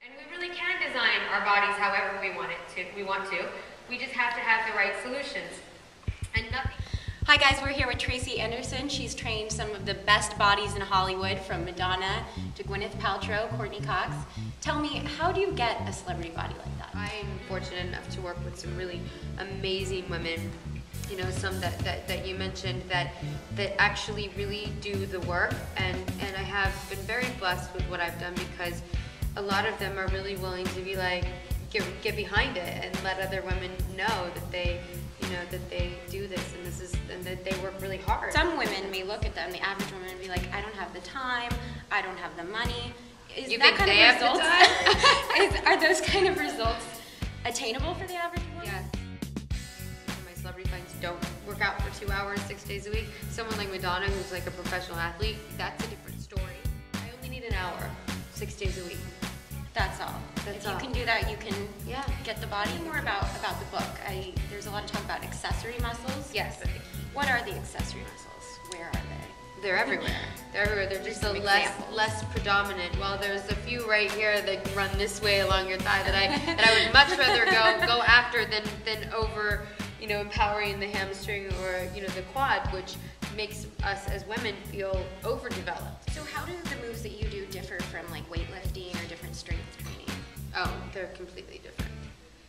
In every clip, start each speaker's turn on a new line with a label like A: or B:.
A: And we really can design our bodies however we want to. We just have to have the right solutions. And nothing.
B: Hi guys, we're here with Tracy Anderson. She's trained some of the best bodies in Hollywood, from Madonna to Gwyneth Paltrow, Courtney Cox. Tell me, how do you get a celebrity body like that?
A: I'm fortunate enough to work with some really amazing women. You know, some that you mentioned that actually really do the work, and I have been very blessed with what I've done, because a lot of them are really willing to be like, get behind it and let other women know that they do this, and that they work really hard.
B: Some women may look at them, the average woman, and be like, I don't have the time, I don't have the money. Is
A: you
B: that
A: think
B: kind
A: they
B: of
A: have
B: results? Are those kind of results attainable for the average woman?
A: Yes. My celebrity friends don't work out for 2 hours, 6 days a week. Someone like Madonna, who's like a professional athlete, that's a different story. I only need an hour, 6 days a week.
B: That's all.
A: That's
B: if
A: all.
B: you can do that, you can get the body. More about the book. There's a lot of talk about accessory muscles.
A: Yes.
B: What are the accessory muscles? Where are they?
A: They're everywhere. They're everywhere. They're just less predominant. Well, there's a few right here that run this way along your thigh that I would much rather go after than over, empowering the hamstring or the quad, which makes us as women feel overdeveloped.
B: So how do the moves that you do differ from like weightlifting or different strength training?
A: Oh, they're completely different.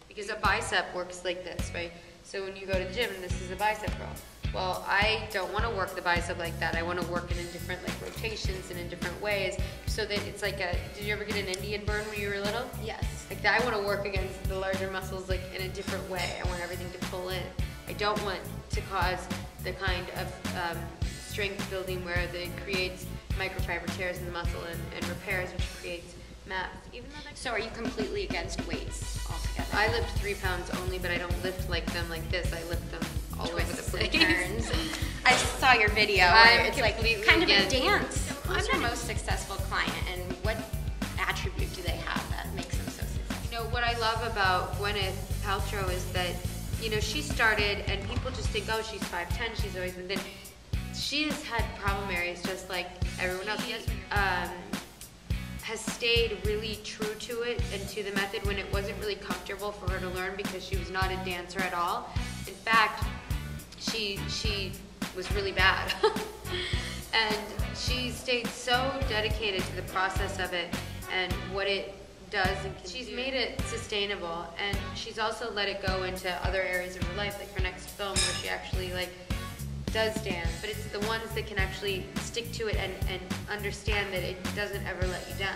A: Because a bicep works like this, right? So when you go to the gym and this is a bicep curl, well, I don't want to work the bicep like that. I want to work it in different rotations and in different ways, so that it's like did you ever get an Indian burn when you were little?
B: Yes.
A: Like that, I want to work against the larger muscles in a different way. I want everything to pull in. I don't want to cause the kind of strength building where it creates microfiber tears in the muscle and repairs, which creates mass.
B: So are you completely against weights altogether?
A: I lift 3 pounds only, but I don't lift them like this. I lift them all over the place.
B: Turns. I saw your video where it's like kind of a dance. Who's your most successful client, and what attribute do they have that makes them so successful?
A: What I love about Gwyneth Paltrow is that, she started, and people just think, oh, she's 5'10", she's always been thin. She has had problem areas just like everyone else. Has stayed really true to it and to the method when it wasn't really comfortable for her to learn, because she was not a dancer at all. In fact, she was really bad. And she stayed so dedicated to the process of it and what it does, and she's made it sustainable, and she's also let it go into other areas of her life, like her next film where she actually does dance, but it's the ones that can actually stick to it and understand that it doesn't ever let you down.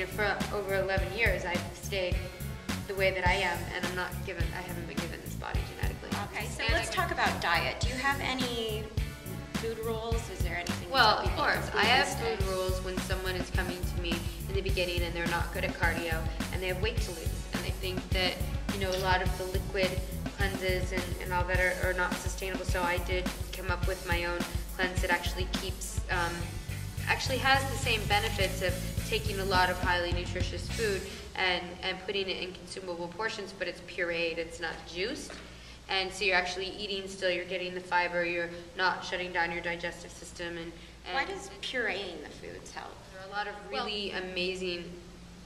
A: For over 11 years, I've stayed the way that I am, and I haven't been given this body genetically.
B: Okay, so let's talk about diet. Do you have any food rules? Is there anything?
A: Well, of course. I have food rules when someone is coming to me in the beginning and they're not good at cardio and they have weight to lose, and they think that, a lot of the liquid cleanses and all that are not sustainable. So I did come up with my own cleanse that actually actually has the same benefits of taking a lot of highly nutritious food and putting it in consumable portions, but it's pureed, it's not juiced. And so you're actually eating still, you're getting the fiber, you're not shutting down your digestive system. And
B: why does pureeing the foods help?
A: There are a lot of really amazing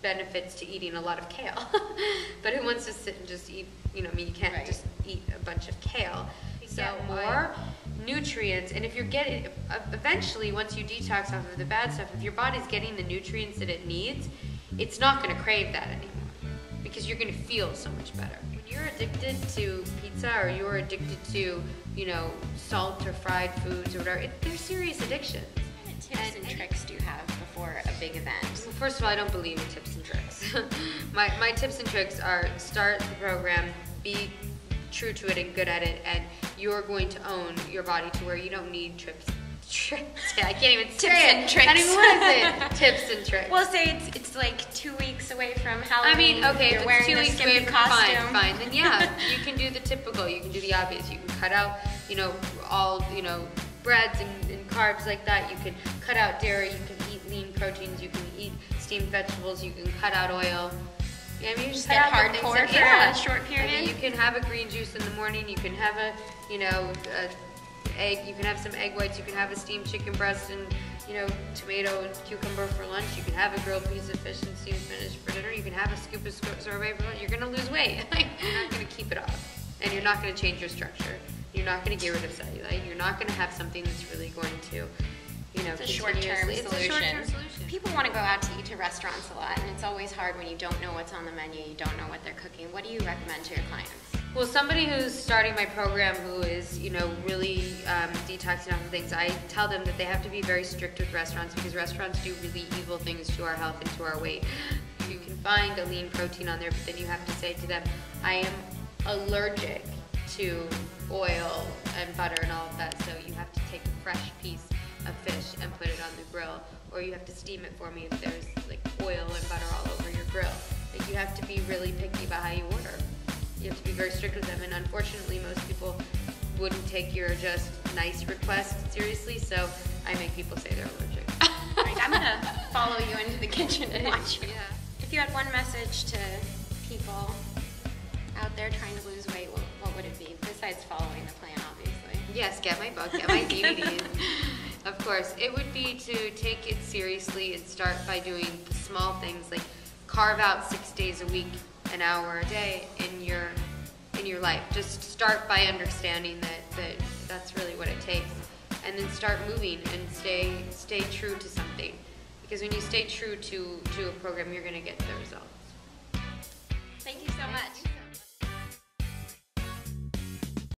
A: benefits to eating a lot of kale. But who wants to sit and just eat, you can't just eat a bunch of kale. So more nutrients, and if you're getting, eventually once you detox off of the bad stuff, if your body's getting the nutrients that it needs, it's not going to crave that anymore, because you're going to feel so much better. When you're addicted to pizza, or you're addicted to, salt or fried foods or whatever, they're serious addictions.
B: What tips and tricks do you have before a big event?
A: Well, first of all, I don't believe in tips and tricks. my tips and tricks are: start the program, be true to it and good at it, and you're going to own your body to where you don't need tricks. I can't even say
B: tips and tricks.
A: I don't even want to say it. Tips and tricks.
B: Well, say it's like 2 weeks away from Halloween.
A: Okay,
B: you're
A: if
B: wearing
A: 2
B: the
A: weeks away
B: skimpy
A: from
B: costume.
A: fine. Then yeah, you can do the typical. You can do the obvious. You can cut out, all breads and carbs like that. You can cut out dairy. You can eat lean proteins. You can eat steamed vegetables. You can cut out oil. Yeah, you just
B: get hardcore for a short period.
A: You can have a green juice in the morning. You can have a egg. You can have some egg whites. You can have a steamed chicken breast and tomato and cucumber for lunch. You can have a grilled piece of fish and steamed spinach for dinner. You can have a scoop of sorbet for lunch. You're gonna lose weight. You're not gonna keep it off, and you're not gonna change your structure. You're not gonna get rid of cellulite. You're not gonna have something that's really going to,
B: it's a short-term solution. People want to go out to eat to restaurants a lot, and it's always hard when you don't know what's on the menu, you don't know what they're cooking. What do you recommend to your clients?
A: Well, somebody who's starting my program who is, really detoxing off of things, I tell them that they have to be very strict with restaurants because restaurants do really evil things to our health and to our weight. You can find a lean protein on there, but then you have to say to them, I am allergic to oil and butter and all of that, so you have to take a fresh piece of fish and put it on the grill, or you have to steam it for me if there's like oil and butter all over your grill. Like, you have to be really picky about how you order. You have to be very strict with them, and unfortunately most people wouldn't take your just nice request seriously, so I make people say they're allergic.
B: Right, I'm gonna follow you into the kitchen and watch you.
A: Yeah.
B: If you had one message to people out there trying to lose weight, what would it be, besides following the plan, obviously?
A: Yes, get my book, get my DVDs. Of course, it would be to take it seriously and start by doing the small things, like carve out 6 days a week, an hour a day in your life. Just start by understanding that that's really what it takes, and then start moving and stay true to something. Because when you stay true to a program, you're going to get the results.
B: Thank you so much.